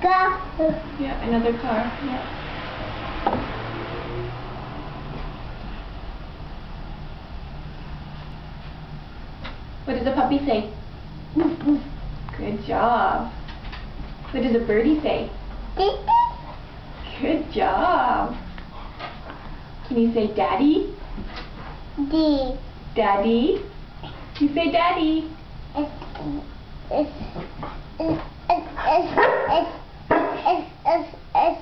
Car. Yeah, another car. Yeah. What does a puppy say? Good job. What does a birdie say? Good job. Can you say daddy? D. Daddy? You say daddy. S.